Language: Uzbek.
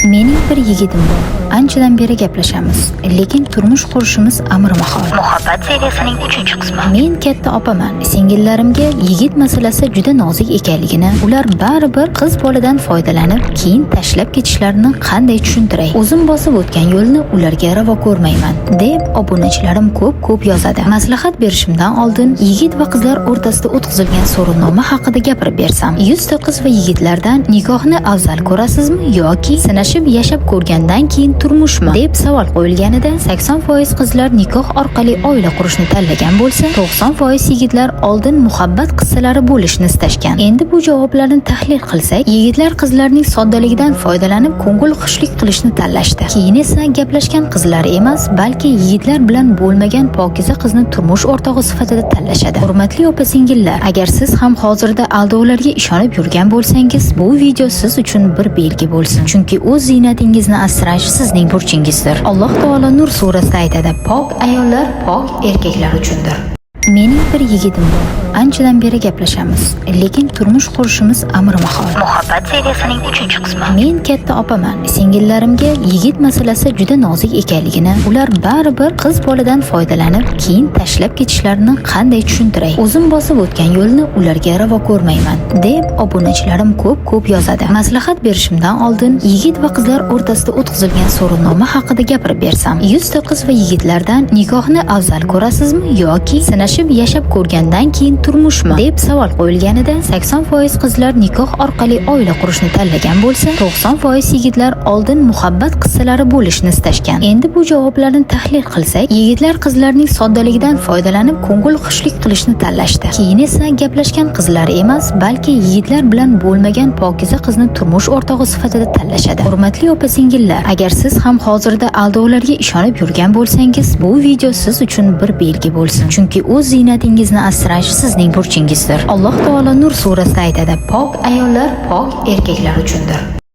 Mening bir yigitim bor. Anchadan beri gaplashamiz, lekin turmush qurishimiz amr mahol. Muhabbat seriyasining 3-qismi. Men katta opaman. Singillarimga yigit masalasi juda nozik ekanligini, ular baribir qiz boladan foydalanib, keyin tashlab ketishlarini qanday tushuntiray? O'zim bosib o'tgan yo'lni ularga ravo ko'rmayman, deb obunachilarim ko'p yozadi. Maslahat berishimdan oldin yigit va qizlar o'rtasida o'tkazilgan so'rovnoma haqida gapirib bersam, 100 ta qiz va yigitlardan nikohni afzal ko'rasizmi yoki sinashib yashab ko'rgandan keyin turmushmi deb savol qo'yilganida 80% qizlar nikoh orqali oila qurishni tanlagan bo'lsa, 90% yigitlar oldin muhabbat qissalari bo'lishni istashgan. Endi bu javoblarni tahlil qilsak, yigitlar qizlarning soddaligidan foydalanib ko'ngil xushlik qilishni tanlashdi. Keyin esa gaplashgan qizlar emas, balki yigitlar bilan bo'lmagan pokiza qizni turmush o'rtog'i sifatida tanlashadi. Hurmatli opa-singillar, agar siz ham hozirda aldovlarga ishonib yurgan bo'lsangiz, bu video siz uchun bir belgi bo'lsin. Chunki o'z ziynatingizni asrash sizning burchingizdir. Alloh taolo Nur surasida aytadi: "Pok ayollar pok erkaklar uchundir." Mening bir yigitim bor. Anchadan beri gaplashamiz, lekin turmush qurishimiz amr mahol. Muhabbat seriyasining 3-qismi. Men katta opaman. Singillarimga yigit masalasi juda nozik ekanligini, ular baribir qiz boladan foydalanib, keyin tashlab ketishlarini qanday tushuntiray? O'zim bosib o'tgan yo'lni ularga ravo ko'rmayman, deb obunachilarim ko'p yozadi. Maslahat berishimdan oldin yigit va qizlar o'rtasida o'tkazilgan so'rovnoma haqida gapirib bersam, 100 ta qiz va yigitlardan nikohni afzal ko'rasizmi yoki sinashib yashab ko'rgandan keyin turmushmi deb savol qo'yilganida 80% qizlar nikoh orqali oila qurishni tanlagan bo'lsa, 90% yigitlar oldin muhabbat qissalari bo'lishni istashgan. Endi bu javoblarni tahlil qilsak, yigitlar qizlarning soddaligidan foydalanib ko'ngil xushlik qilishni tanlashdi. Keyin esa gaplashgan qizlar emas, balki yigitlar bilan bo'lmagan pokiza qizni turmush o'rtog'i sifatida tanlashadi. Hurmatli opa-singillar, agar siz ham hozirda aldovlarga ishonib yurgan bo'lsangiz, bu video siz uchun bir belgi bo'lsin. Chunki o'z ziynatingizni asrash sizning burchingizdir. Alloh taolo Nur surasida aytadi: "Pok ayollar pok erkaklar uchundir."